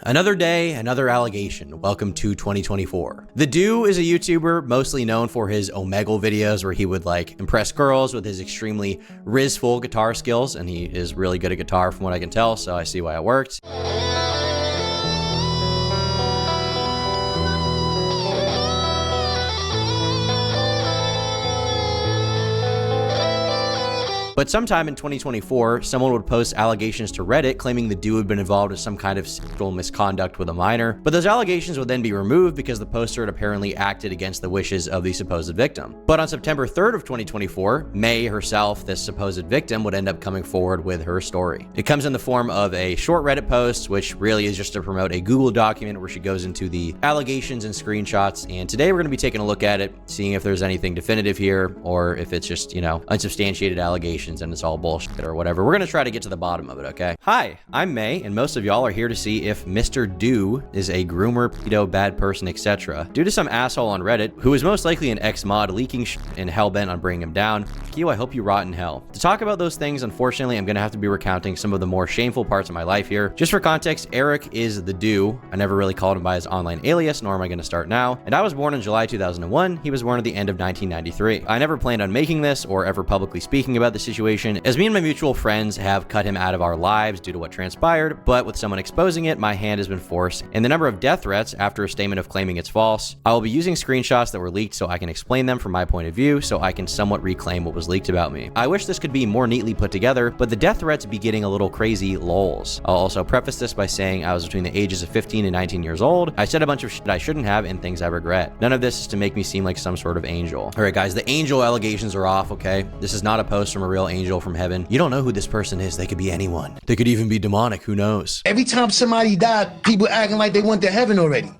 Another day, another allegation. Welcome to 2024. The Dooo is a YouTuber mostly known for his Omegle videos where he would impress girls with his extremely rizful guitar skills, and he is really good at guitar from what I can tell, so I see why it worked. But sometime in 2024, someone would post allegations to Reddit claiming the Dooo had been involved in some kind of sexual misconduct with a minor, but those allegations would then be removed because the poster had apparently acted against the wishes of the supposed victim. But on September 3rd of 2024, May herself, this supposed victim, would end up coming forward with her story. It comes in the form of a short Reddit post, which really is just to promote a Google document where she goes into the allegations and screenshots, and today we're going to be taking a look at it, seeing if there's anything definitive here, or if it's just, unsubstantiated allegations and it's all bullshit or whatever. We're gonna try to get to the bottom of it, okay? Hi, I'm May, and most of y'all are here to see if Mr. Dooo is a groomer, pedo, bad person, etc. Due to some asshole on Reddit, who is most likely an ex-mod leaking shit and hell-bent on bringing him down. You, I hope you rot in hell. To talk about those things, unfortunately, I'm gonna have to be recounting some of the more shameful parts of my life here. Just for context, Eric is the Dooo. I never really called him by his online alias, nor am I gonna start now. And I was born in July 2001. He was born at the end of 1993. I never planned on making this or ever publicly speaking about the situation, as me and my mutual friends have cut him out of our lives due to what transpired, but with someone exposing it, my hand has been forced, and the number of death threats after a statement of claiming it's false. I will be using screenshots that were leaked so I can explain them from my point of view, so I can somewhat reclaim what was leaked about me. I wish this could be more neatly put together, but the death threats be getting a little crazy, lols. I'll also preface this by saying I was between the ages of 15 and 19 years old. I said a bunch of shit I shouldn't have and things I regret. None of this is to make me seem like some sort of angel. All right, guys, the angel allegations are off, okay? This is not a post from a real angel from heaven. You don't know who this person is. They could be anyone. They could even be demonic. Who knows? Every time somebody died, people acting like they went to heaven already.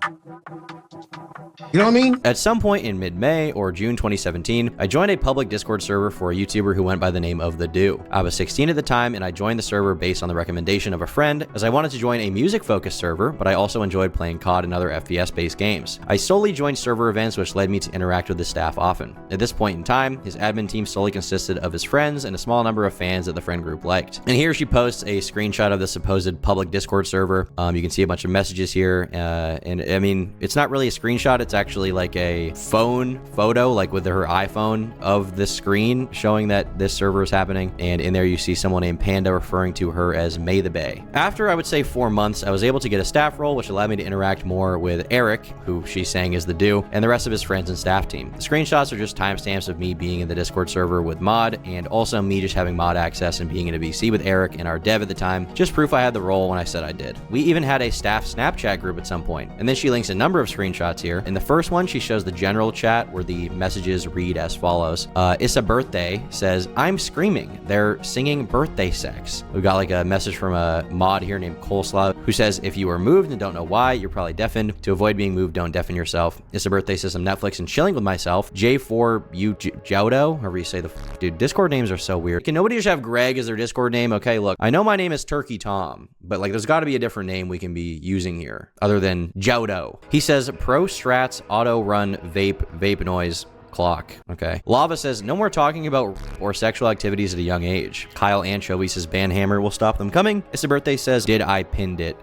You know what I mean? At some point in mid-May or June 2017, I joined a public Discord server for a YouTuber who went by the name of The Dooo. I was 16 at the time, and I joined the server based on the recommendation of a friend, as I wanted to join a music-focused server, but I also enjoyed playing COD and other FPS-based games. I solely joined server events, which led me to interact with the staff often. At this point in time, his admin team solely consisted of his friends and a small number of fans that the friend group liked. And here she posts a screenshot of the supposed public Discord server. You can see a bunch of messages here, and I mean, it's not really a screenshot, it's actually like a phone photo, like with her iPhone, of the screen showing that this server is happening. And in there you see someone named Panda referring to her as May the Bay. After I would say 4 months, I was able to get a staff role, which allowed me to interact more with Eric, who she's saying is the Dooo, and the rest of his friends and staff team. The screenshots are just timestamps of me being in the Discord server with mod, and also me just having mod access and being in a VC with Eric and our dev at the time. Just proof I had the role when I said I did. We even had a staff Snapchat group at some point. And then she links a number of screenshots here. In the first one, she shows the general chat where the messages read as follows. It's a birthday, says, I'm screaming. They're singing birthday sex. We've got like a message from a mod here named Coleslaw who says, if you were moved and don't know why, you're probably deafened. To avoid being moved, don't deafen yourself. It's a birthday, says I'm Netflix and chilling with myself. J4U Joudo, however you say the dude, Discord names are so weird. Can nobody just have Greg as their Discord name? Okay, look, I know my name is Turkey Tom, but there's got to be a different name we can be using here other than Joudo. He says pro strats auto run vape noise clock. Okay. Lava says no more talking about or sexual activities at a young age. Kyle Anchovy says Banhammer will stop them coming. It's a birthday, says did I pinned it.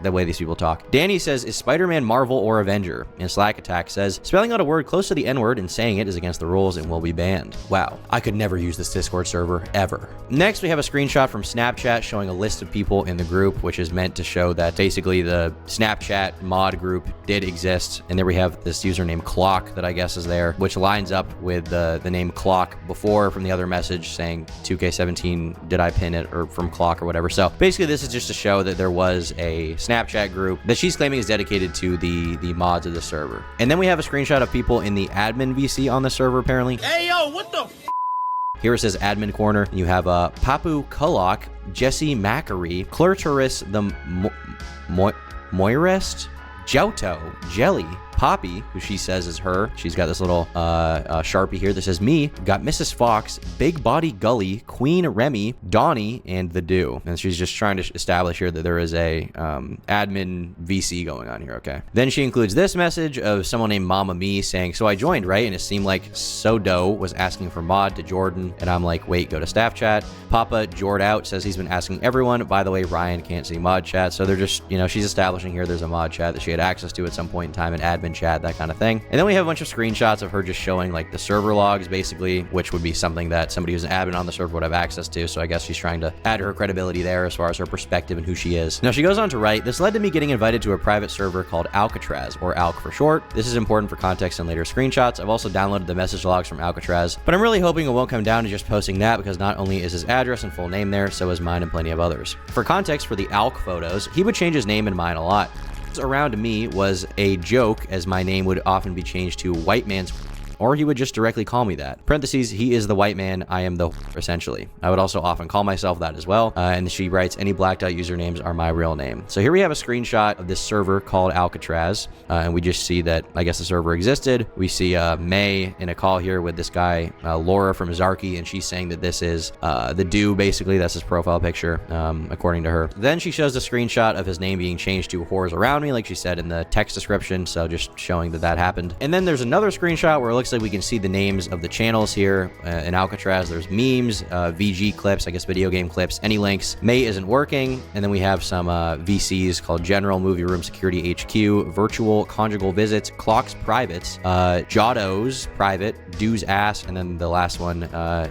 The way these people talk. Danny says is Spider-Man Marvel or Avenger? And Slack Attack says spelling out a word close to the N-word and saying it is against the rules and will be banned. Wow. I could never use this Discord server ever. Next, we have a screenshot from Snapchat showing a list of people in the group, which is meant to show that basically the Snapchat mod group did exist. And there we have this username Clock that I guess is there, which lines up with the name Clock before from the other message saying 2K17 did I pin it, or from Clock or whatever. So basically this is just to show that there was a Snapchat group that she's claiming is dedicated to the mods of the server. And then we have a screenshot of people in the admin VC on the server apparently. Hey yo, what the Here it says admin corner. You have Papu Kulak, Jesse Macari, Clurturus the Moirest, Jouto, Jelly, Poppy, who she says is her. She's got this little Sharpie here that says, me, got Mrs. Fox, Big Body Gully, Queen Remy, Donnie, and the Dooo. And she's just trying to establish here that there is a admin VC going on here, okay? Then she includes this message of someone named Mama Me saying, so I joined, right? And it seemed like Sodo was asking for mod to Jordan. And I'm like, wait, go to staff chat. Papa Jord out says he's been asking everyone. By the way, Ryan can't see mod chat. So they're just, you know, she's establishing here there's a mod chat that she had access to at some point in time, an admin chat, that kind of thing. And then we have a bunch of screenshots of her just showing like the server logs, basically, which would be something that somebody who's an admin on the server would have access to. So I guess she's trying to add her credibility there as far as her perspective and who she is. Now she goes on to write, this led to me getting invited to a private server called Alcatraz, or Alc for short. This is important for context in later screenshots. I've also downloaded the message logs from Alcatraz, but I'm really hoping it won't come down to just posting that, because not only is his address and full name there, so is mine and plenty of others. For context for the Alc photos, he would change his name and mine a lot. Around me was a joke, as my name would often be changed to White Man's, or he would just directly call me that. Parentheses, he is the white man, I am the essentially. I would also often call myself that as well. And she writes, any blacked out usernames are my real name. So here we have a screenshot of this server called Alcatraz. And we just see that, I guess the server existed. We see May in a call here with this guy, Laura from Zarky, and she's saying that this is the Dooo, basically. That's his profile picture, according to her. Then she shows a screenshot of his name being changed to Whores Around Me, like she said in the text description. So just showing that that happened. And then there's another screenshot where it looks like we can see the names of the channels here in Alcatraz. There's memes, VG clips, I guess video game clips, any links. May isn't working. And then we have some VCs called General, Movie Room Security HQ, Virtual, Conjugal Visits, Clocks Privates, Jotto's Private, Doo's Ass, and then the last one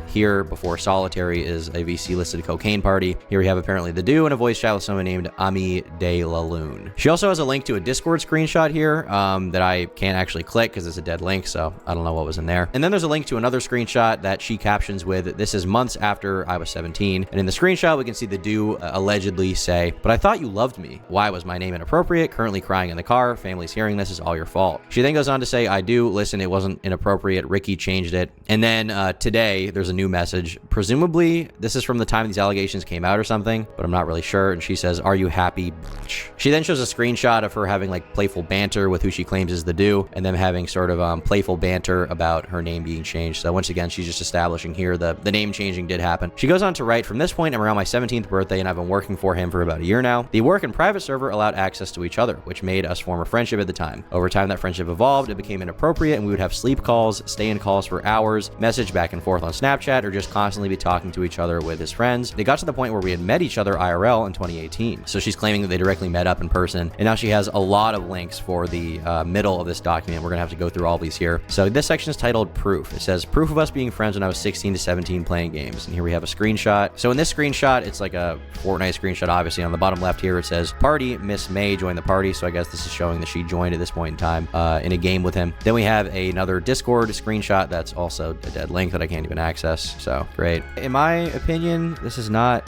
here before Solitary is a VC listed cocaine party. Here we have apparently the Dooo and a voice chat with someone named Ami De La Lune. She also has a link to a Discord screenshot here that I can't actually click because it's a dead link, so I don't know what was in there. And then there's a link to another screenshot that she captions with, this is months after I was 17. And in the screenshot, we can see the Dooo allegedly say, but I thought you loved me. Why was my name inappropriate? Currently crying in the car. Family's hearing this, is all your fault. She then goes on to say, I do. Listen, it wasn't inappropriate. Ricky changed it. And then today there's a new message. Presumably this is from the time these allegations came out or something, but I'm not really sure. And she says, are you happy, bitch? She then shows a screenshot of her having like playful banter with who she claims is the Dooo, and them having sort of playful banter about her name being changed. So once again, she's just establishing here the name changing did happen. She goes on to write, from this point, I'm around my 17th birthday and I've been working for him for about a year now. The work and private server allowed access to each other, which made us form a friendship at the time. Over time, that friendship evolved. It became inappropriate and we would have sleep calls, stay in calls for hours, message back and forth on Snapchat, or just constantly be talking to each other with his friends. They got to the point where we had met each other IRL in 2018. So she's claiming that they directly met up in person. And now she has a lot of links for the middle of this document. We're gonna have to go through all these here. So this section is titled Proof. It says, proof of us being friends when I was 16 to 17 playing games. And here we have a screenshot. So in this screenshot, it's like a Fortnite screenshot, obviously. On the bottom left here, it says, party, Miss May joined the party. So I guess this is showing that she joined at this point in time in a game with him. Then we have another Discord screenshot that's also a dead link that I can't even access. So great. In my opinion, this is not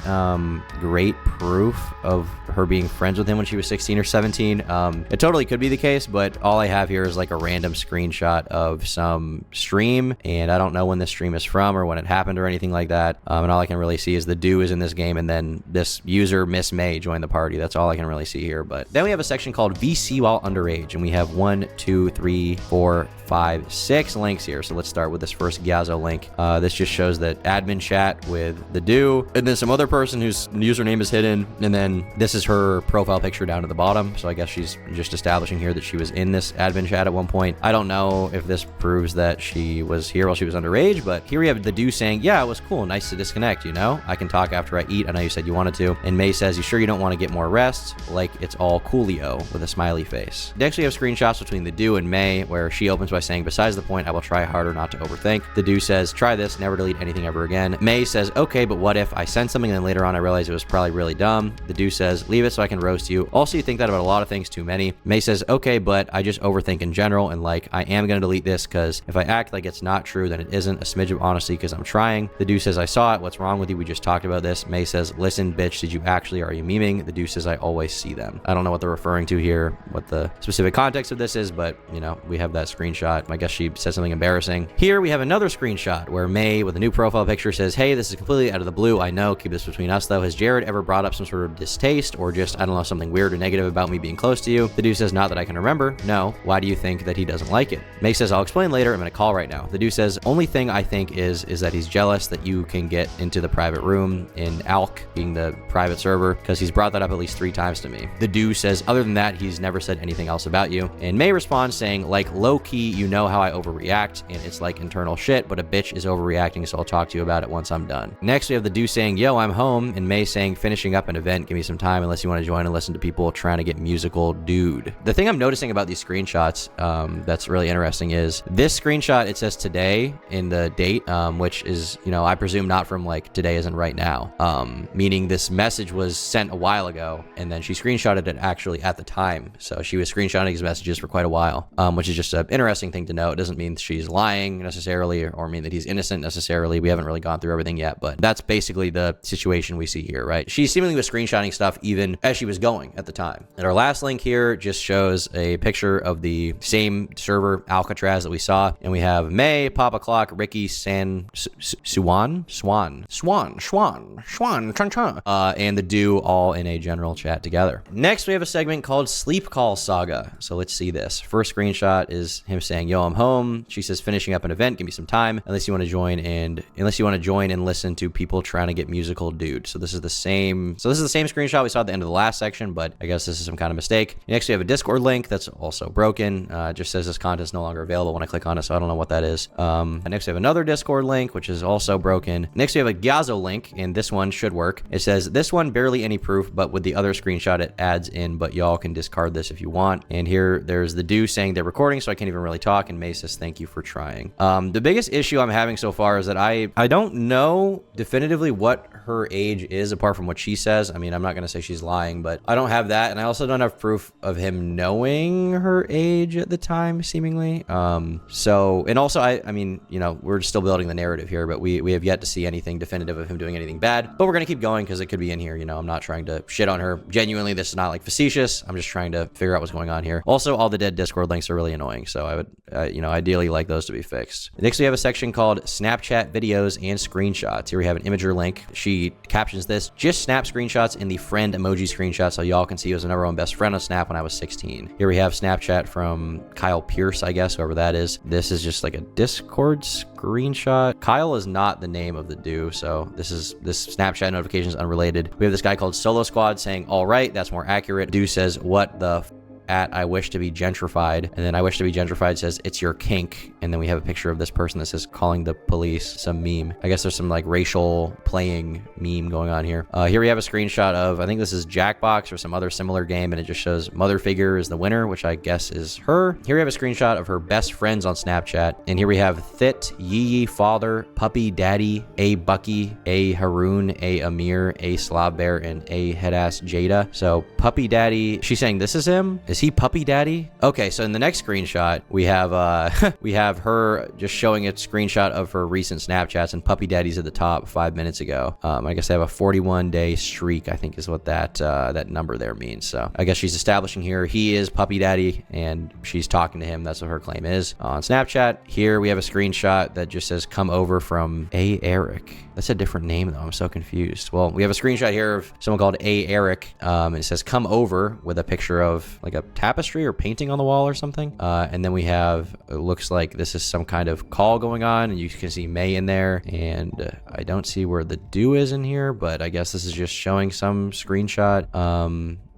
great proof of her being friends with him when she was 16 or 17. It totally could be the case, but all I have here is like a random screenshot of some stream, and I don't know when this stream is from or when it happened or anything like that. And all I can really see is the Dooo is in this game, and then this user, Miss May, joined the party. That's all I can really see here. But then we have a section called VC while underage, and we have 1, 2, 3, 4, 5, 6 links here. So let's start with this first Gazzo link. This just shows that admin chat with the Dooo, and then some other person whose username is hidden, and then this is her profile picture down at the bottom. So I guess she's just establishing here that she was in this admin chat at one point. I don't know if this proves that she was here while she was underage, but here we have the Dooo saying, yeah, it was cool, nice to disconnect, you know? I can talk after I eat. I know you said you wanted to. And May says, you sure you don't want to get more rest? Like it's all coolio, with a smiley face. They actually have screenshots between the Dooo and May where she opens by saying, besides the point, I will try harder not to overthink. The Dooo says, try this, never delete anything ever again. May says, okay, but what if I sent something and then later on I realized it was probably really dumb? The Dooo says, leave it so I can roast you. Also, you think that about a lot of things, too many. May says, okay, but I just overthink in general, and like I am going to delete this because because if I act like it's not true, then it isn't. A smidge of honesty because I'm trying. The Dooo says, I saw it. What's wrong with you? We just talked about this. May says, listen, bitch, did you actually? Are you memeing? The Dooo says, I always see them. I don't know what they're referring to here, what the specific context of this is, but you know, we have that screenshot. I guess she said something embarrassing. Here we have another screenshot where May, with a new profile picture, says, hey, this is completely out of the blue. I know. Keep this between us, though. Has Jared ever brought up some sort of distaste or just, I don't know, something weird or negative about me being close to you? The Dooo says, not that I can remember. No. Why do you think that he doesn't like it? May says, I'll explain later. I'm going to call right now. The Dooo says, only thing I think is that he's jealous that you can get into the private room in Alk, being the private server, because he's brought that up at least 3 times to me. The Dooo says, other than that, he's never said anything else about you. And May responds saying, like, low-key, you know how I overreact, and it's like internal shit, but a bitch is overreacting, so I'll talk to you about it once I'm done. Next, we have the Dooo saying, yo, I'm home, and May saying, finishing up an event, give me some time unless you want to join and listen to people trying to get musical, dude. The thing I'm noticing about these screenshots that's really interesting is this screenshot, it says today in the date, which is, you know, I presume not from like today isn't right now, meaning this message was sent a while ago, and then she screenshotted it actually at the time. So she was screenshotting his messages for quite a while, which is just an interesting thing to know. It doesn't mean she's lying necessarily or mean that he's innocent necessarily. We haven't really gone through everything yet, but that's basically the situation we see here, right? She seemingly was screenshotting stuff even as she was going at the time. And our last link here just shows a picture of the same server, Alcatraz, that we saw. And we have May, Papa Clock, Ricky, and the Dooo all in a general chat together. Next, we have a segment called Sleep Call Saga. So let's see this. First screenshot is him saying, yo, I'm home. She says, finishing up an event, give me some time, unless you want to join and listen to people trying to get musical, dude. So this is the same screenshot we saw at the end of the last section, but I guess this is some kind of mistake. Next, we have a Discord link that's also broken. It just says this content is no longer available when I click on it, so I don't know what that is. Next, we have another Discord link, which is also broken. Next, we have a Gyazo link, and this one should work. It says, this one barely any proof, but with the other screenshot, it adds in, but y'all can discard this if you want. And here, there's the Dooo saying they're recording, so I can't even really talk, and May says, thank you for trying. The biggest issue I'm having so far is that I don't know definitively what her age is apart from what she says. I mean, I'm not going to say she's lying, but I don't have that. And I also don't have proof of him knowing her age at the time, seemingly. And also, I mean, you know, we're still building the narrative here, but we have yet to see anything definitive of him doing anything bad. But we're going to keep going because it could be in here. You know, I'm not trying to shit on her. Genuinely, this is not like facetious. I'm just trying to figure out what's going on here. Also, all the dead Discord links are really annoying. So I would, you know, ideally like those to be fixed. Next, we have a section called Snapchat videos and screenshots. Here we have an imager link. She captions this, just snap screenshots in the friend emoji screenshot so y'all can see he was the number one best friend on Snap when I was 16. Here we have Snapchat from Kyle Pierce, I guess, whoever that is. This is just like a Discord screenshot. Kyle is not the name of the Dooo, so this Snapchat notification is unrelated. We have this guy called Solo Squad saying, all right, that's more accurate. Dooo says, what the at I wish to be gentrified, and then I wish to be gentrified says it's your kink, and then we have a picture of this person that says calling the police, some meme. I guess there's some like racial playing meme going on here. Here we have a screenshot of, I think this is Jackbox or some other similar game, and it just shows Mother Figure is the winner, which I guess is her. Here we have a screenshot of her best friends on Snapchat, and here we have Thit, Yee Father, Puppy Daddy, A Bucky, A Haroon, A Amir, A Slob Bear, and A Headass Jada. So Puppy Daddy, she's saying this is him? Is he Puppy Daddy? Okay, so in the next screenshot, we have we have her just showing a screenshot of her recent Snapchats, and Puppy Daddy's at the top 5 minutes ago. I guess they have a 41-day streak, I think is what that number there means. So I guess she's establishing here he is Puppy Daddy, and she's talking to him. That's what her claim is on Snapchat. Here we have a screenshot that just says come over from A Eric. That's a different name though. I'm so confused. Well, we have a screenshot here of someone called A Eric, and it says come over with a picture of like a tapestry or painting on the wall or something. And then we have, it looks like this is some kind of call going on, and you can see May in there, and I don't see where the Dooo is in here, but I guess this is just showing some screenshot.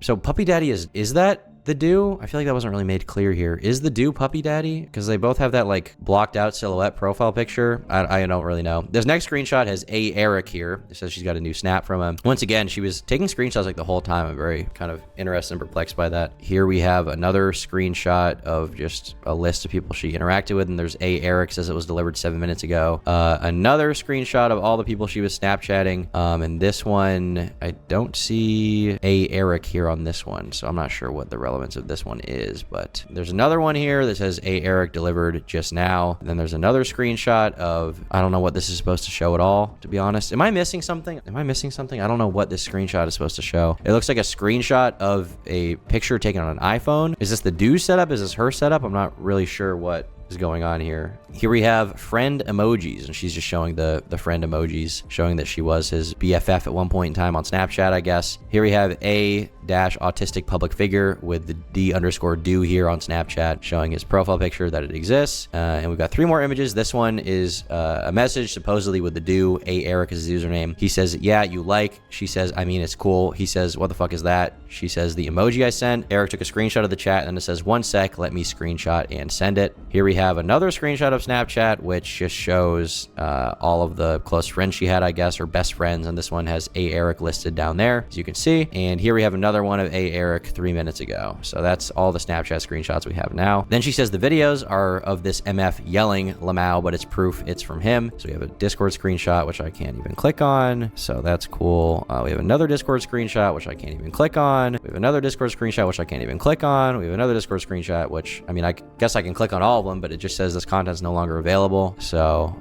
So Puppy Daddy is that the Dooo? I feel like that wasn't really made clear here. Is the Dooo Puppy Daddy? Because they both have that like blocked out silhouette profile picture. I don't really know. This next screenshot has A Eric here. It says she's got a new snap from him. Once again, she was taking screenshots like the whole time. I'm very kind of interested and perplexed by that. Here we have another screenshot of just a list of people she interacted with, and there's A Eric, says it was delivered 7 minutes ago. Another screenshot of all the people she was Snapchatting. And this one, I don't see A Eric here on this one, so I'm not sure what the relevance of this one is, but there's another one here that says, "A Eric delivered just now." And then there's another screenshot of, I don't know what this is supposed to show at all, to be honest. Am I missing something? I don't know what this screenshot is supposed to show. It looks like a screenshot of a picture taken on an iPhone. Is this the Dooo setup? Is this her setup? I'm not really sure what is going on here. Here we have friend emojis, and she's just showing the friend emojis, showing that she was his BFF at one point in time on Snapchat, I guess. Here we have autistic public figure with the D_Dooo here on Snapchat, showing his profile picture that it exists. And we've got 3 more images. This one is a message supposedly with the Dooo. A Eric is his username. He says, "Yeah, you like." She says, "I mean, it's cool." He says, "What the fuck is that?" She says, "The emoji I sent." Eric took a screenshot of the chat, and then it says, "1 sec, let me screenshot and send it." Here we have another screenshot of Snapchat, which just shows all of the close friends she had, I guess, or best friends. And this one has A Eric listed down there, as you can see. And here we have another one of A Eric 3 minutes ago. So that's all the Snapchat screenshots we have now. Then she says the videos are of this MF yelling Lamau, but it's proof it's from him. So we have a Discord screenshot, which I can't even click on. So that's cool. We have another Discord screenshot, which I can't even click on. We have another Discord screenshot, which I can't even click on. We have another Discord screenshot, which, I mean, I guess I can click on all of them, but it just says this content's no longer available. So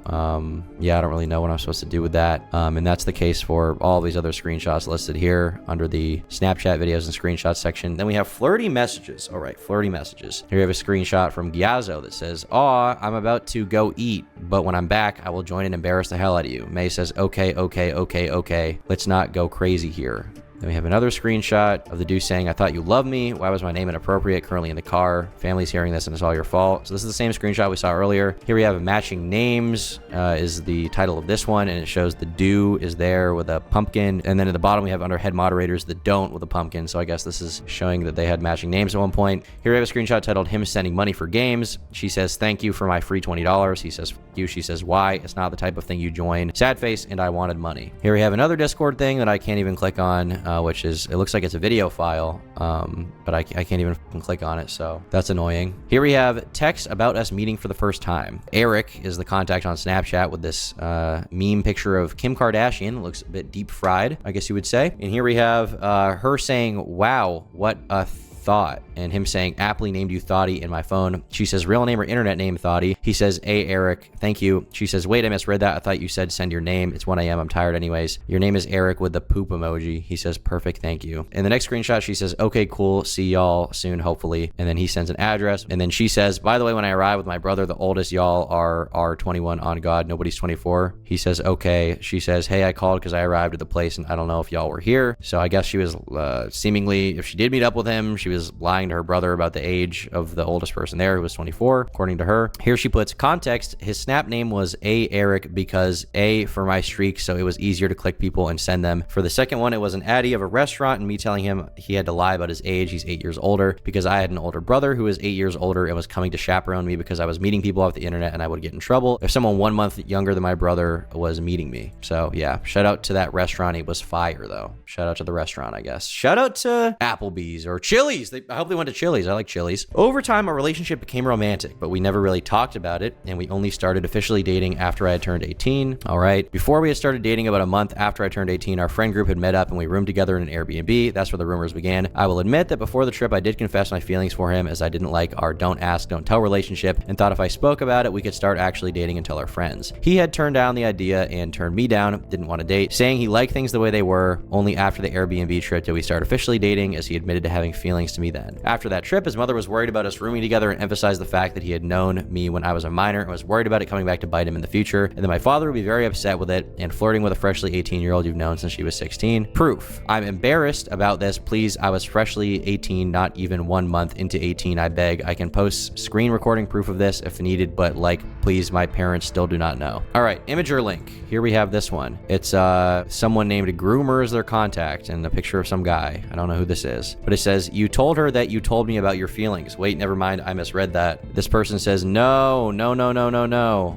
yeah, I don't really know what I'm supposed to do with that. And that's the case for all these other screenshots listed here under the Snapchat videos and screenshots section. Then we have flirty messages. All right, flirty messages. Here we have a screenshot from Giazzo that says, "Aw, I'm about to go eat, but when I'm back, I will join and embarrass the hell out of you." May says, "Okay, okay, okay, okay. Let's not go crazy here." Then we have another screenshot of the Dooo saying, "I thought you loved me. Why was my name inappropriate? Currently in the car. Family's hearing this and it's all your fault." So this is the same screenshot we saw earlier. Here we have matching names is the title of this one, and it shows the Dooo is there with a pumpkin. And then at the bottom we have under head moderators the don't with a pumpkin. So I guess this is showing that they had matching names at one point. Here we have a screenshot titled "Him sending money for games." She says, "Thank you for my free $20. He says, "F you." She says, "Why? It's not the type of thing you join." Sad face, and I wanted money. Here we have another Discord thing that I can't even click on, which is, it looks like it's a video file, but I can't even click on it, so that's annoying. Here we have text about us meeting for the first time. Eric is the contact on Snapchat with this meme picture of Kim Kardashian. It looks a bit deep fried, I guess you would say. And here we have her saying, "Wow, what a thought," and him saying, "Aptly named you Thoughty in my phone." She says, "Real name or internet name Thoughty?" He says, "A Eric, thank you." She says, "Wait, I misread that. I thought you said send your name. It's 1 a.m. I'm tired anyways. Your name is Eric with the poop emoji." He says, "Perfect, thank you." In the next screenshot, she says, "Okay, cool. See y'all soon, hopefully." And then he sends an address. And then she says, "By the way, when I arrive with my brother, the oldest y'all are 21 on God. Nobody's 24. He says, "Okay." She says, "Hey, I called because I arrived at the place and I don't know if y'all were here." So I guess she was seemingly, if she did meet up with him, she was lying to her brother about the age of the oldest person there, who was 24, according to her. Here she puts context. His snap name was A Eric because A for my streak, so it was easier to click people and send them. For the second one, it was an addy of a restaurant and me telling him he had to lie about his age. He's 8 years older because I had an older brother who was 8 years older and was coming to chaperone me because I was meeting people off the internet and I would get in trouble if someone 1 month younger than my brother was meeting me. So yeah, shout out to that restaurant. It was fire though. Shout out to the restaurant, I guess. Shout out to Applebee's or Chili's. I hope they went to Chili's. I like Chili's. Over time, our relationship became romantic, but we never really talked about it, and we only started officially dating after I had turned 18. All right. Before we had started dating, about a month after I turned 18, our friend group had met up and we roomed together in an Airbnb. That's where the rumors began. I will admit that before the trip, I did confess my feelings for him, as I didn't like our don't ask, don't tell relationship, and thought if I spoke about it, we could start actually dating and tell our friends. He had turned down the idea and turned me down, didn't want to date, saying he liked things the way they were. Only after the Airbnb trip did we start officially dating, as he admitted to having feelings to me then. After that trip, his mother was worried about us rooming together and emphasized the fact that he had known me when I was a minor and was worried about it coming back to bite him in the future, and that my father would be very upset with it and flirting with a freshly 18-year-old you've known since she was 16. Proof. I'm embarrassed about this. Please, I was freshly 18, not even 1 month into 18. I beg. I can post screen recording proof of this if needed, but please, my parents still do not know. All right, Imager link. Here we have this one. It's someone named Groomer as their contact and a picture of some guy. I don't know who this is, but it says, "You told her that you told me about your feelings." Wait, never mind. I misread that. This person says, no.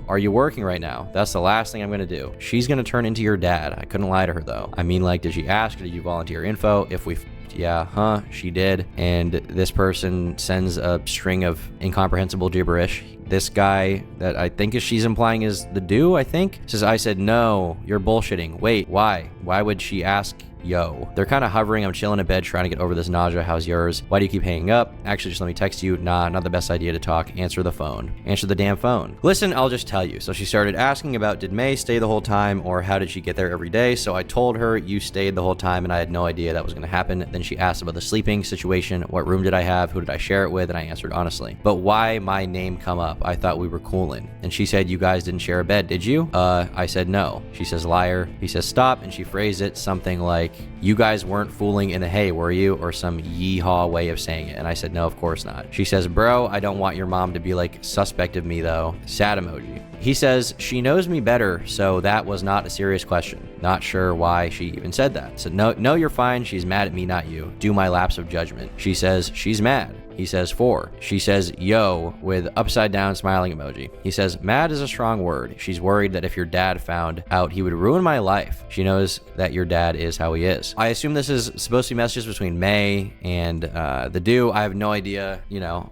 Are you working right now? That's the last thing I'm going to do. She's going to turn into your dad. I couldn't lie to her though. I mean, did she ask or did you volunteer info? If we yeah, she did. And this person sends a string of incomprehensible gibberish. This guy that I think she's implying is the Dooo, I think, says, "I said, no, you're bullshitting. Wait, why? Why would she ask yo. They're kind of hovering. I'm chilling in bed trying to get over this nausea. How's yours? Why do you keep hanging up? Actually, just let me text you. Nah, not the best idea to talk. Answer the phone. Answer the damn phone. Listen, I'll just tell you. So she started asking about, did May stay the whole time, or how did she get there every day? So I told her, you stayed the whole time, and I had no idea that was going to happen. Then she asked about the sleeping situation. What room did I have? Who did I share it with? And I answered honestly. But why my name come up? I thought we were coolin'. And she said, you guys didn't share a bed, did you? I said no. She says, liar. He says, stop. And she phrased it something like, you guys weren't fooling in the hay, were you? Or some yeehaw way of saying it. And I said, no, of course not. She says, bro, I don't want your mom to be like suspect of me though. Sad emoji. He says, she knows me better, so that was not a serious question. Not sure why she even said that. So no, you're fine. She's mad at me, not you. Do my lapse of judgment. She says, she's mad. He says 4. She says, yo, with upside down smiling emoji. He says, mad is a strong word. She's worried that if your dad found out, he would ruin my life. She knows that your dad is how he is. I assume this is supposed to be messages between May and the Dooo. I have no idea,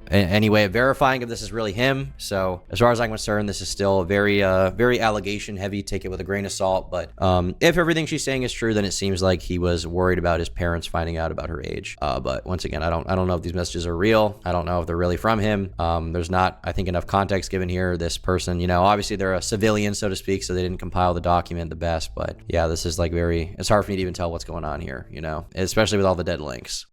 any way of verifying if this is really him. So as far as I'm concerned, this is still very allegation heavy. Take it with a grain of salt. But if everything she's saying is true, then it seems like he was worried about his parents finding out about her age. But once again, I don't know if these messages are real. I don't know if they're really from him. There's not, I think, enough context given here. This person, obviously they're a civilian, so to speak, so they didn't compile the document the best. But yeah, this is like it's hard for me to even tell what's going on here, especially with all the dead links.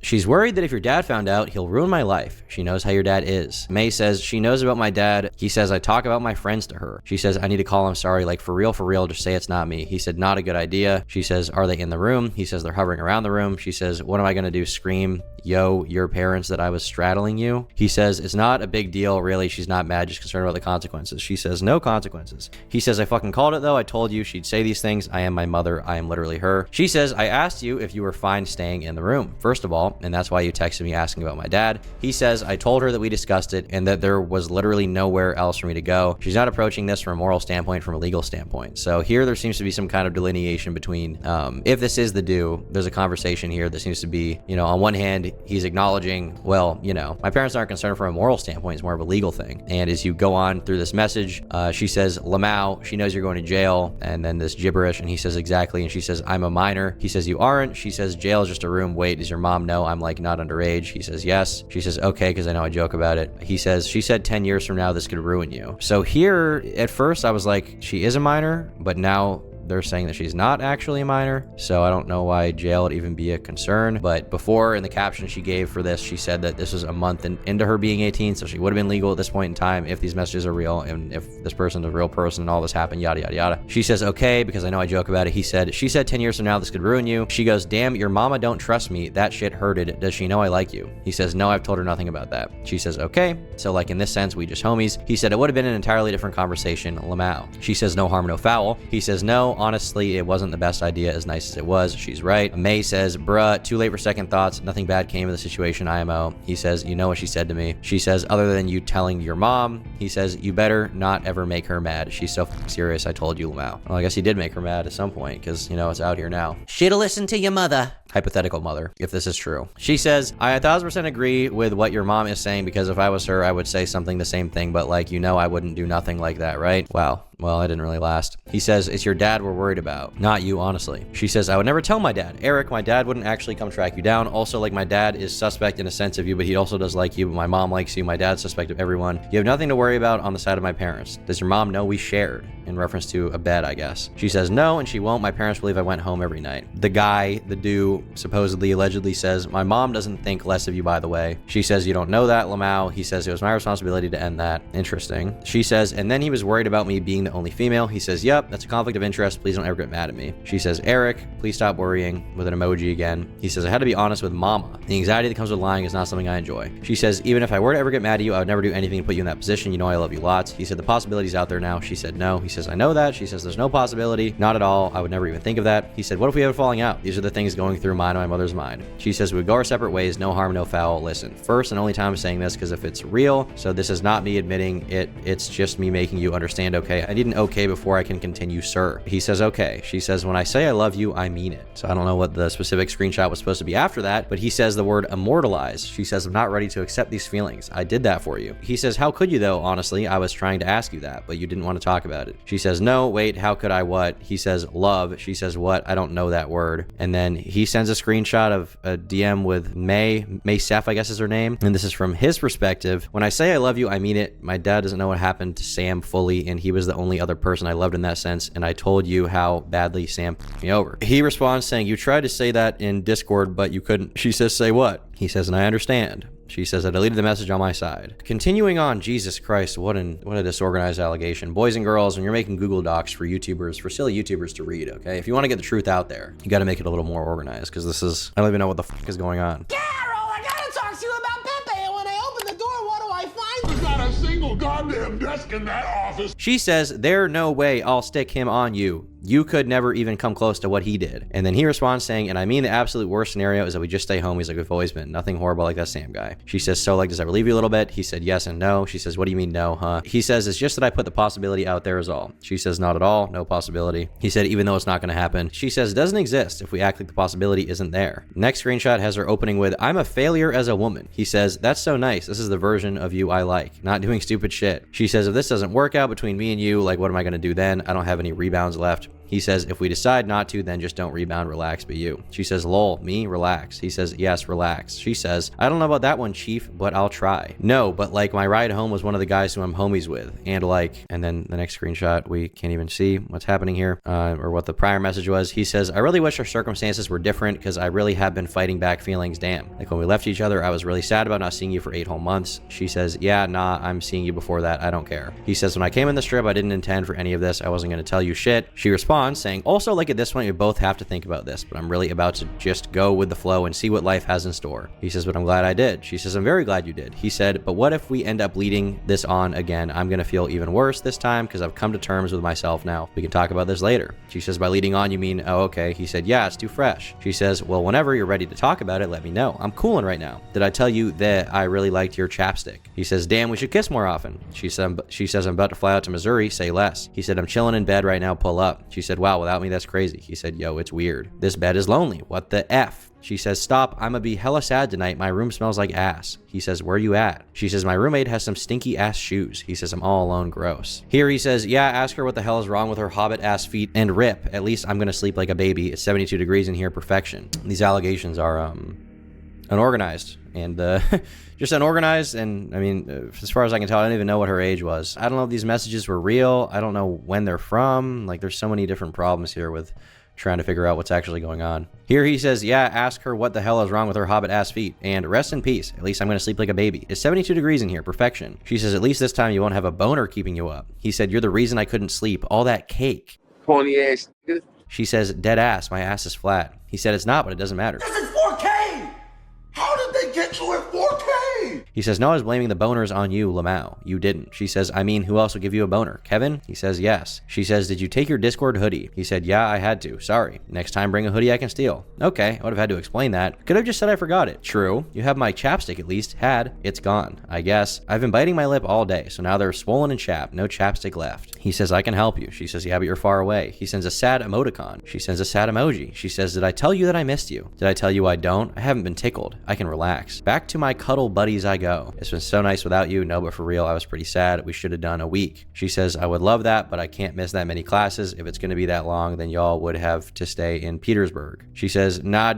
She's worried that if your dad found out, he'll ruin my life. She knows how your dad is. May says she knows about my dad. He says I talk about my friends to her. She says I need to call him sorry, like for real, just say it's not me. He said not a good idea. She says are they in the room? He says they're hovering around the room. She says what am I going to do? Scream, yo, your parents that I was straddling you? He says it's not a big deal, really. She's not mad, just concerned about the consequences. She says no consequences. He says I fucking called it though. I told you she'd say these things. I am my mother. I am literally her. She says I asked you if you were fine staying in the room, first of all, and that's why you texted me asking about my dad. He says I told her that we discussed it and that there was literally nowhere else for me to go. She's not approaching this from a moral standpoint, from a legal standpoint. So here there seems to be some kind of delineation between if this is the Dooo, there's a conversation here that seems to be, on one hand, he's acknowledging, well, my parents aren't concerned from a moral standpoint. It's more of a legal thing. And as you go on through this message, she says, Lamau, she knows you're going to jail, and then this gibberish, and he says exactly, and she says, I'm a minor. He says, you aren't. She says, jail is just a room. Wait, does your mom know I'm like not underage? He says, yes. She says, okay, because I know I joke about it. He says, she said 10 years from now, this could ruin you. So here, at first, I was like, she is a minor, but now they're saying that she's not actually a minor, so I don't know why jail would even be a concern. But before, in the caption she gave for this, she said that this was a month into her being 18, so she would have been legal at this point in time if these messages are real and if this person is a real person and all this happened, yada, yada, yada. She says, okay, because I know I joke about it. She said 10 years from now, this could ruin you. She goes, damn, your mama don't trust me. That shit hurted. Does she know I like you? He says, no, I've told her nothing about that. She says, okay. So like in this sense, we just homies. He said, it would have been an entirely different conversation, Lamau. She says, no harm, no foul. He says, no, honestly, it wasn't the best idea as nice as it was. She's right. May says, bruh, too late for second thoughts. Nothing bad came of the situation, IMO. He says, you know what she said to me. She says, other than you telling your mom. He says, you better not ever make her mad. She's so serious. I told you, Lamau. Well, I guess he did make her mad at some point because, it's out here now. Should've listened to your mother. Hypothetical mother, if this is true. She says, I 1000% agree with what your mom is saying because if I was her, I would say something the same thing, but I wouldn't do nothing like that, right? Wow. Well, it didn't really last. He says, it's your dad we're worried about, not you, honestly. She says, I would never tell my dad. Eric, my dad wouldn't actually come track you down. Also, my dad is suspect in a sense of you, but he also does like you. But my mom likes you. My dad's suspect of everyone. You have nothing to worry about on the side of my parents. Does your mom know we shared? In reference to a bed, I guess. She says, no, and she won't. My parents believe I went home every night. The guy, the Dooo, supposedly, allegedly says, my mom doesn't think less of you, by the way. She says, you don't know that, Lamau. He says, it was my responsibility to end that. Interesting. She says, and then he was worried about me being the only female. He says, yep, that's a conflict of interest. Please don't ever get mad at me. She says, Eric, please stop worrying, with an emoji again. He says, I had to be honest with mama. The anxiety that comes with lying is not something I enjoy. She says, even if I were to ever get mad at you, I would never do anything to put you in that position. You know I love you lots. He said, the possibility's out there now. She said, no. He says, I know that. She says, there's no possibility. Not at all. I would never even think of that. He said, what if we have a falling out? These are the things going through mine and my mother's mind. She says, we would go our separate ways. No harm, no foul. Listen, first and only time I'm saying this because if it's real, so this is not me admitting it. It's just me making you understand, okay? I need an okay before I can continue, sir. He says, okay. She says, when I say I love you, I mean it. So I don't know what the specific screenshot was supposed to be after that, but he says the word immortalize. She says, I'm not ready to accept these feelings. I did that for you. He says, how could you though? Honestly, I was trying to ask you that, but you didn't want to talk about it. She says, no, wait, how could I what? He says, love. She says, what? I don't know that word. And then he sends a screenshot of a DM with May Seth, I guess is her name. And this is from his perspective. When I say I love you, I mean it. My dad doesn't know what happened to Sam fully, and he was the only other person I loved in that sense. And I told you how badly Sam f***ed me over. He responds saying, you tried to say that in Discord, but you couldn't. She says, say what? He says, and I understand. She says, I deleted the message on my side. Continuing on, Jesus Christ, what a disorganized allegation. Boys and girls, when you're making Google Docs for YouTubers, for silly YouTubers to read, okay? If you want to get the truth out there, you got to make it a little more organized, because this is, I don't even know what the fuck is going on. Carol, I gotta talk to you about Pepe, and when I open the door, what do I find? There's not a single goddamn desk in that office. She says, there's no way I'll stick him on you. You could never even come close to what he did. And then he responds saying, and I mean the absolute worst scenario is that we just stay homies like we've always been. Nothing horrible like that Sam guy. She says, so like, does that relieve you a little bit? He said yes and no. She says, what do you mean no, huh? He says, it's just that I put the possibility out there is all. She says, not at all, no possibility. He said, even though it's not gonna happen. She says, it doesn't exist if we act like the possibility isn't there. Next screenshot has her opening with, I'm a failure as a woman. He says, that's so nice. This is the version of you I like. Not doing stupid shit. She says, if this doesn't work out between me and you, like what am I gonna do then? I don't have any rebounds left. He says, if we decide not to, then just don't rebound, relax, be you. She says, lol, me, relax. He says, yes, relax. She says, I don't know about that one, chief, but I'll try. No, but like my ride home was one of the guys who I'm homies with. And like, and then the next screenshot, we can't even see what's happening here, or what the prior message was. He says, I really wish our circumstances were different because I really have been fighting back feelings, damn. Like when we left each other, I was really sad about not seeing you for 8 whole months. She says, yeah, nah, I'm seeing you before that. I don't care. He says, when I came in the strip, I didn't intend for any of this. I wasn't going to tell you shit. She responds saying, also like at this point, we both have to think about this, but I'm really about to just go with the flow and see what life has in store. He says, but I'm glad I did. She says, I'm very glad you did. He said, but what if we end up leading this on again? I'm going to feel even worse this time because I've come to terms with myself now. We can talk about this later. She says, by leading on, you mean, oh, okay. He said, yeah, it's too fresh. She says, well, whenever you're ready to talk about it, let me know. I'm cooling right now. Did I tell you that I really liked your chapstick? He says, damn, we should kiss more often. She says, I'm about to fly out to Missouri. Say less. He said, I'm chilling in bed right now. Pull up. She said, wow, without me, that's crazy. He said, yo, it's weird. This bed is lonely. What the F? She says, stop. I'ma be hella sad tonight. My room smells like ass. He says, where you at? She says, my roommate has some stinky ass shoes. He says, I'm all alone. Gross. Here he says, yeah, ask her what the hell is wrong with her hobbit ass feet and rip. At least I'm gonna sleep like a baby. It's 72 degrees in here. Perfection. These allegations are unorganized and just unorganized. And I mean, as far as I can tell, I don't even know what her age was. I don't know if these messages were real. I don't know when they're from. Like, there's so many different problems here with trying to figure out what's actually going on. Here he says, yeah, ask her what the hell is wrong with her hobbit ass feet and rest in peace. At least I'm going to sleep like a baby. It's 72 degrees in here. Perfection. She says, at least this time you won't have a boner keeping you up. He said, you're the reason I couldn't sleep. All that cake. Corny ass. She says, dead ass. My ass is flat. He said, it's not, but it doesn't matter. This is 4K! How did they get you at 4K? He says, no, I was blaming the boners on you, Lamau. You didn't. She says, I mean, who else would give you a boner? Kevin? He says, yes. She says, did you take your Discord hoodie? He said, yeah, I had to. Sorry. Next time, bring a hoodie I can steal. Okay, I would have had to explain that. Could have just said I forgot it. True. You have my chapstick at least. Had. It's gone. I guess. I've been biting my lip all day, so now they're swollen and chapped. No chapstick left. He says, I can help you. She says, yeah, but you're far away. He sends a sad emoticon. She sends a sad emoji. She says, did I tell you that I missed you? Did I tell you I don't? I haven't been tickled. I can relax. Back to my cuddle buddies I go. It's been so nice without you. No, but for real, I was pretty sad. We should have done a week. She says, I would love that, but I can't miss that many classes. If it's going to be that long, then y'all would have to stay in Petersburg. She says, nah,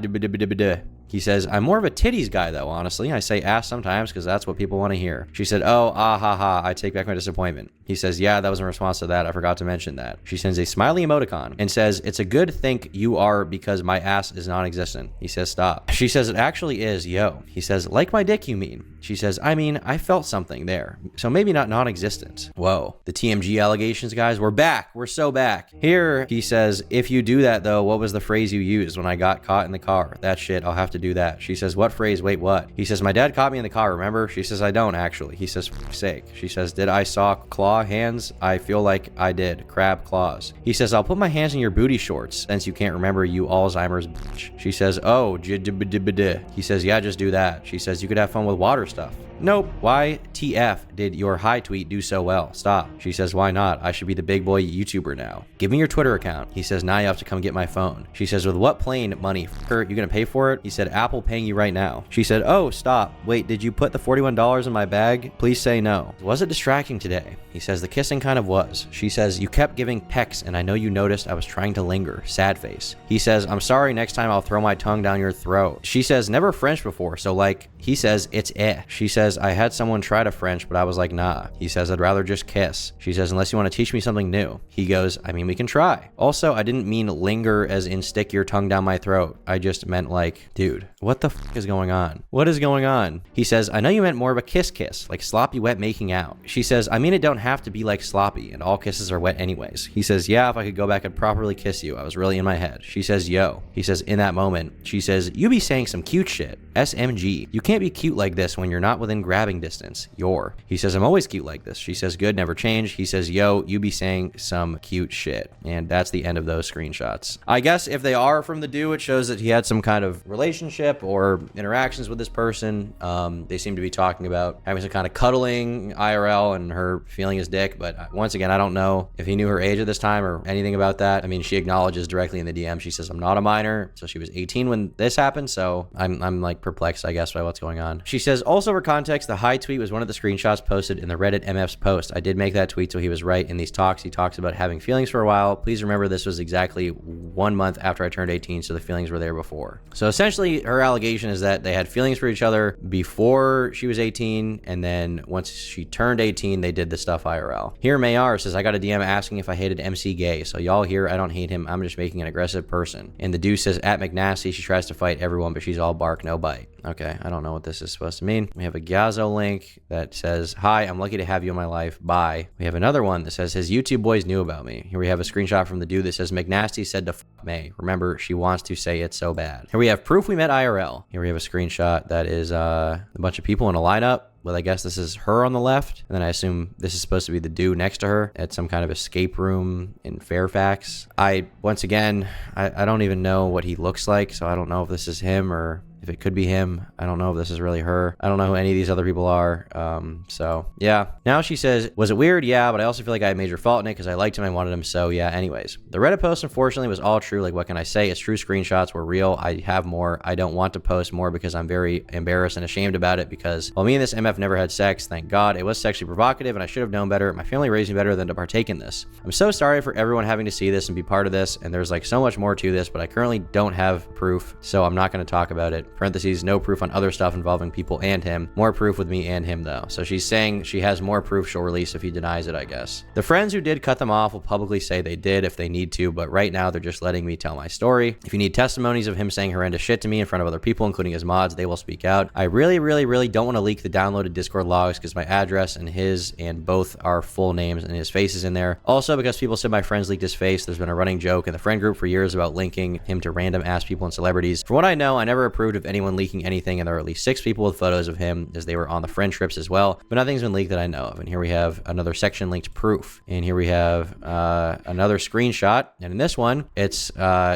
He says, I'm more of a titties guy though, honestly. I say ass sometimes because that's what people want to hear. She said, oh, ah, ha, ha. I take back my disappointment. He says, yeah, that was in response to that. I forgot to mention that. She sends a smiley emoticon and says, it's a good think you are because my ass is non-existent. He says, stop. She says, it actually is, yo. He says, like my dick, you mean? She says, I mean, I felt something there. So maybe not non-existent. Whoa. The TMG allegations, guys, we're back. We're so back. Here, he says, if you do that though, what was the phrase you used when I got caught in the car? That shit, I'll have to do that. She says, what phrase? Wait, what? He says, my dad caught me in the car, remember? She says, I don't actually. He says, for sake. She says, did I saw claw hands? I feel like I did. Crab claws. He says, I'll put my hands in your booty shorts since you can't remember, you Alzheimer's bitch. She says, oh, he says, yeah, just do that. She says, you could have fun with water stuff. Nope. Why TF did your hi tweet do so well? Stop. She says, why not? I should be the big boy YouTuber now. Give me your Twitter account. He says, now you have to come get my phone. She says, with what plane money? You gonna pay for it? He said, Apple paying you right now. She said, oh, stop. Wait, did you put the $41 in my bag? Please say no. Was it distracting today? He says, the kissing kind of was. She says, you kept giving pecks and I know you noticed I was trying to linger. Sad face. He says, I'm sorry, next time I'll throw my tongue down your throat. She says, never French before, so like, he says, it's eh. She says, I had someone try to French, but I was like, nah. He says, I'd rather just kiss. She says, unless you want to teach me something new. He goes, I mean, we can try. Also, I didn't mean linger as in stick your tongue down my throat. I just meant like, dude, what the f is going on? What is going on? He says, I know you meant more of a kiss, like sloppy wet making out. She says, I mean, it don't have to be like sloppy and all kisses are wet anyways. He says, yeah, if I could go back and properly kiss you. I was really in my head. She says, yo. He says, in that moment, she says, you be saying some cute shit. SMG. You can't be cute like this when you're not within grabbing distance. He says, I'm always cute like this. She says, good, never change. He says, yo, you be saying some cute shit. And that's the end of those screenshots. I guess if they are from the Dooo, it shows that he had some kind of relationship or interactions with this person. They seem to be talking about having some kind of cuddling IRL and her feeling his dick. But once again, I don't know if he knew her age at this time or anything about that. I mean, she acknowledges directly in the DM. She says, I'm not a minor. So she was 18 when this happened. So I'm like perplexed, I guess, by what's going on. She says, also for context, the hi tweet was one of the screenshots posted in the Reddit MF's post. I did make that tweet, so he was right. In these talks, he talks about having feelings for a while. Please remember this was exactly 1 month after I turned 18, so the feelings were there before. So essentially, her allegation is that they had feelings for each other before she was 18, and then once she turned 18, they did the stuff IRL. Here, Mayar says, I got a DM asking if I hated MC Gay, so y'all here, I don't hate him. I'm just making an aggressive person. And the Dooo says, at McNasty, she tries to fight everyone, but she's all bark, no bite. Okay, I don't know what this is supposed to mean. We have a Gazzo link that says, hi, I'm lucky to have you in my life. Bye. We have another one that says, his YouTube boys knew about me. Here we have a screenshot from the Dooo that says, McNasty said to f May. Remember, she wants to say it so bad. Here we have proof we met IRL. Here we have a screenshot that is a bunch of people in a lineup. Well, I guess this is her on the left, and then I assume this is supposed to be the Dooo next to her at some kind of escape room in Fairfax. Once again, I don't even know what he looks like, so I don't know if this is him or if it could be him. I don't know if this is really her. I don't know who any of these other people are. So yeah. Now she says, was it weird? Yeah, but I also feel like I had major fault in it because I liked him. I wanted him. So yeah, anyways. The Reddit post, unfortunately, was all true. Like, what can I say? It's true. Screenshots were real. I have more. I don't want to post more because I'm very embarrassed and ashamed about it because while me and this MF never had sex, thank God, it was sexually provocative and I should have known better. My family raised me better than to partake in this. I'm so sorry for everyone having to see this and be part of this. And there's like so much more to this, but I currently don't have proof. So I'm not going to talk about it. Parentheses, no proof on other stuff involving people and him. More proof with me and him though. So she's saying she has more proof she'll release if he denies it, I guess. The friends who did cut them off will publicly say they did if they need to, but right now they're just letting me tell my story. If you need testimonies of him saying horrendous shit to me in front of other people, including his mods, they will speak out. I really don't want to leak the downloaded Discord logs because my address and his and both are full names and his face is in there. Also, because people said my friends leaked his face, there's been a running joke in the friend group for years about linking him to random ass people and celebrities. From what I know, I never approved of anyone leaking anything, and there are at least 6 people with photos of him as they were on the friend trips as well, but nothing's been leaked that I know of. And here we have another section linked proof, and here we have another screenshot, and in this one it's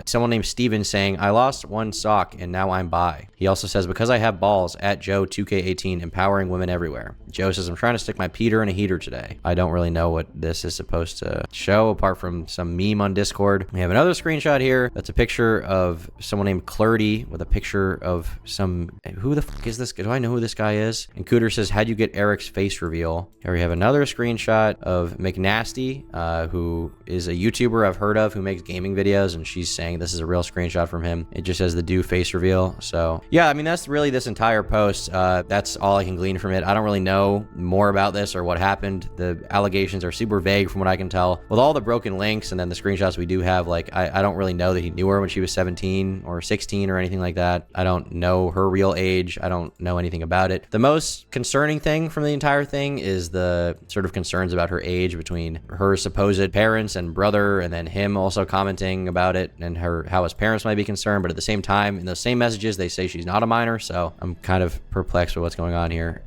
someone named Steven saying, I lost one sock and now I'm bi. He also says, because I have balls, at Joe 2K18, empowering women everywhere. Joe says, I'm trying to stick my Peter in a heater today. I don't really know what this is supposed to show apart from some meme on Discord. We have another screenshot here that's a picture of someone named Clurdy with a picture of some, who the fuck is this? Do I know who this guy is? And Cooter says, how'd you get Eric's face reveal? Here we have another screenshot of McNasty, who is a YouTuber I've heard of who makes gaming videos, and she's saying this is a real screenshot from him. It just says the Dooo face reveal. So yeah, I mean, that's really this entire post. That's all I can glean from it. I don't really know more about this or what happened. The allegations are super vague from what I can tell. With all the broken links and then the screenshots we do have, like, I don't really know that he knew her when she was 17 or 16 or anything like that. I don't know her real age. I don't know anything about it. The most concerning thing from the entire thing is the sort of concerns about her age between her supposed parents and brother, and then him also commenting about it and how his parents might be concerned. But at the same time, in those same messages, they say she's not a minor. So I'm kind of perplexed with what's going on here.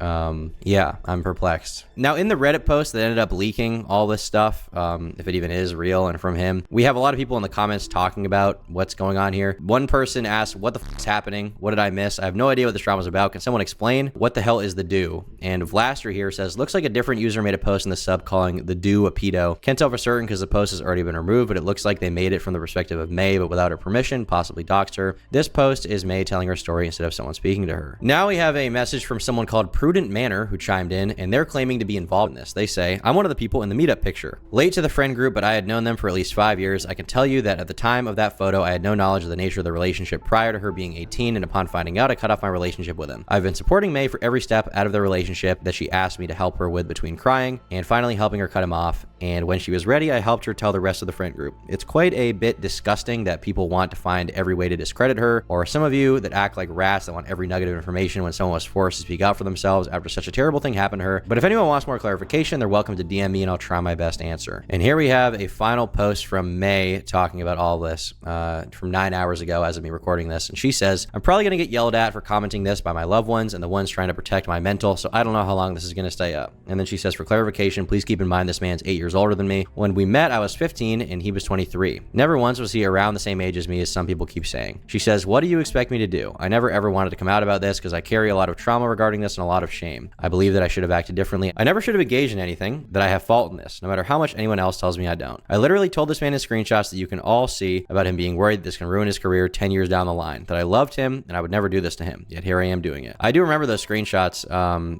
Yeah, I'm perplexed. Now, in the Reddit post that ended up leaking all this stuff, if it even is real and from him, we have a lot of people in the comments talking about what's going on here. One person asked, what the f is happening? What did I miss? I have no idea what this drama is about. Can someone explain? What the hell is the Dooo? And Vlaster here says, looks like a different user made a post in the sub calling the Dooo a pedo. Can't tell for certain because the post has already been removed, but it looks like they made it from the perspective of May, but without her permission, possibly doxed her. This post is May telling her story instead of someone speaking to her. Now we have a message from someone called Prudent Manor who chimed in, and they're claiming to be involved in this. They say, I'm one of the people in the meetup picture. Late to the friend group, but I had known them for at least 5 years. I can tell you that at the time of that photo, I had no knowledge of the nature of the relationship prior to her being 18, and upon finding out, I cut off my relationship with him. I've been supporting May for every step out of their relationship that she asked me to help her with between crying and finally helping her cut him off. And when she was ready, I helped her tell the rest of the friend group. It's quite a bit disgusting that people want to find every way to discredit her, or some of you that act like rats that want every nugget of information when someone was forced to speak out for themselves after such a terrible thing happened to her. But if anyone wants more clarification, they're welcome to DM me and I'll try my best to answer. And here we have a final post from May talking about all this from 9 hours ago as of me recording this. And she says, I'm probably going to get yelled at for commenting this by my loved ones and the ones trying to protect my mental, so I don't know how long this is going to stay up. And then she says, for clarification, please keep in mind this man's 8 years older than me. When we met, I was 15 and he was 23. Never once was he around the same age as me, as some people keep saying. She says, what do you expect me to do? I never ever wanted to come out about this because I carry a lot of trauma regarding this and a lot of shame. I believe that I should have acted differently. I never should have engaged in anything, that I have fault in this, no matter how much anyone else tells me I don't. I literally told this man in screenshots that you can all see about him being worried that this can ruin his career 10 years down the line, that I loved him and I would never do this to him, yet here I am doing it. I do remember those screenshots,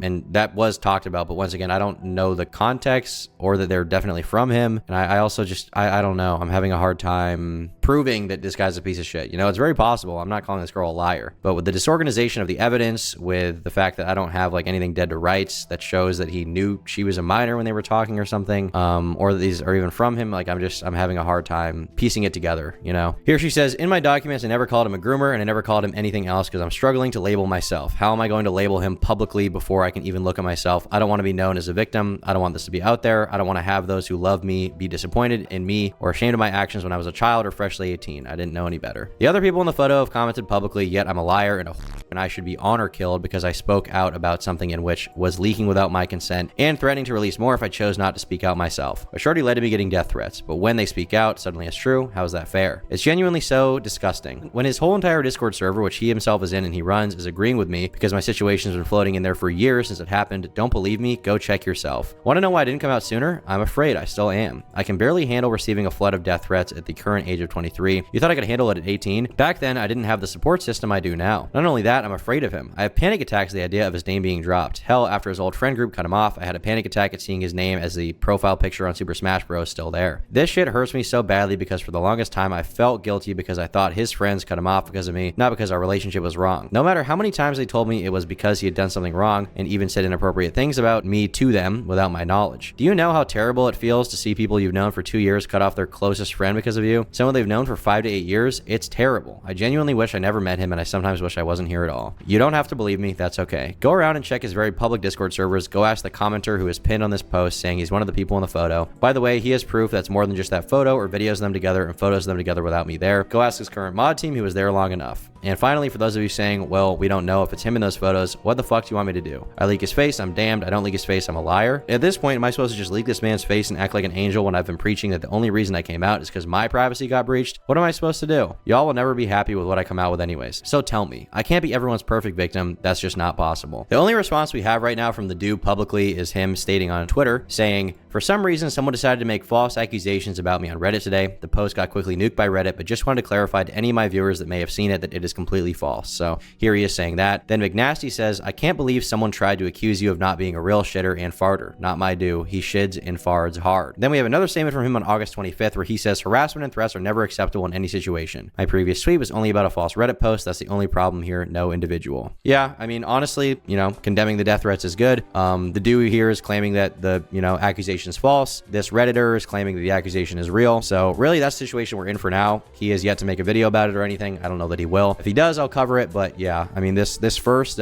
and that was talked about, but once again, I don't know the context or that they're definitely from him, and I also just, I don't know, I'm having a hard time proving that this guy's a piece of shit. You know, it's very possible. I'm not calling this girl a liar, but with the disorganization of the evidence, with the fact that I don't have like anything dead to rights that shows that he knew she was a minor when they were talking or something, or that these are even from him, like I'm having a hard time piecing it together, you know? Here she says, in my documents, I never called him a groomer and I never called him anything else because I'm struggling to label myself. How am I going to label him publicly before I can even look at myself? I don't want to be known as a victim. I don't want this to be out there. I don't want to have those who love me be disappointed in me or ashamed of my actions when I was a child or freshly 18. I didn't know any better. The other people in the photo have commented publicly, yet I'm a liar and I should be honor killed because I spoke out about something in which was leaking without my consent and threatening to release more if I chose not to speak out myself. A shorty led to me getting death threats, but when they speak out, suddenly it's true. How is that fair? It's genuinely so disgusting. When his whole entire Discord server, which he himself is in and he runs, is agreeing with me because my situation has been floating in there for years since it happened. Don't believe me? Go check yourself. Want to know why I didn't come out sooner? I'm afraid I still am. I can barely handle receiving a flood of death threats at the current age of 23. You thought I could handle it at 18? Back then, I didn't have the support system I do now. Not only that, I'm afraid of him. I have panic attacks at the idea of his name being dropped. Hell, after his old friend group cut him off, I had a panic attack at seeing his name as the profile picture on Super Smash Bros. Still there. This shit hurts me so badly because for the longest time, I felt guilty because I thought his friends cut him off because of me, not because our relationship was wrong. No matter how many times they told me it was because he had done something wrong and even said inappropriate things about me to them without my knowledge. Do you know how terrible it feels to see people you've known for 2 years cut off their closest friend because of you? Someone they've known for 5 to 8 years? It's terrible. I genuinely wish I never met him and I sometimes wish I wasn't here at all. You don't have to believe me, that's okay. Go around and check his very public Discord servers. Go ask the commenter who is pinned on this post saying he's one of the people in the photo. By the way, he has proof that's more than just that photo or videos of them together and photos of them together without me there. Go ask his current mod team who was there long enough. And finally, for those of you saying, well, we don't know if it's him in those photos, what the fuck do you want me to do? I leak his face, I'm damned. I don't leak his face, I'm a liar. At this point, am I supposed to just leak this man's face and act like an angel when I've been preaching that the only reason I came out is because my privacy got breached? What am I supposed to do? Y'all will never be happy with what I come out with anyways. So tell me, I can't be everyone's perfect victim. That's just not possible. The only response we have right now from the Dooo publicly is him stating on Twitter saying, for some reason, someone decided to make false accusations about me on Reddit today. The post got quickly nuked by Reddit, but just wanted to clarify to any of my viewers that may have seen it that it is completely false. So here he is saying that. Then McNasty says, I can't believe someone tried to accuse you of not being a real shitter and farter. Not my Dooo. He shids and farts hard. Then we have another statement from him on August 25th where he says, harassment and threats are never acceptable in any situation. My previous tweet was only about a false Reddit post. That's the only problem here. No individual. Yeah, I mean, honestly, you know, condemning the death threats is good. The Dooo here is claiming that the, accusation is false. This Redditor is claiming that the accusation is real. So really, that's the situation we're in for now. He has yet to make a video about it or anything. I don't know that he will. If he does, I'll cover it. But yeah, I mean, this first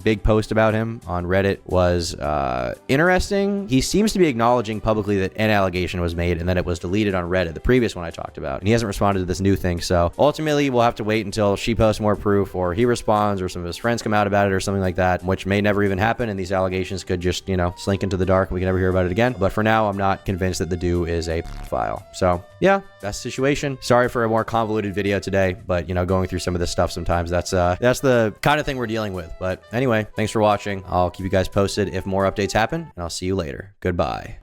big post about him on Reddit was interesting. He seems to be acknowledging publicly that an allegation was made and that it was deleted on Reddit, the previous one I talked about. And he hasn't responded to this new thing. So ultimately, we'll have to wait until she posts more proof or he responds or some of his friends come out about it or something like that, which may never even happen. And these allegations could just, slink into the dark and we can never hear about it again. But But for now, I'm not convinced that the Dooo is a pedophile. So yeah, that's the situation. Sorry for a more convoluted video today, but you know, going through some of this stuff sometimes, that's the kind of thing we're dealing with. But anyway, thanks for watching. I'll keep you guys posted if more updates happen, and I'll see you later. Goodbye.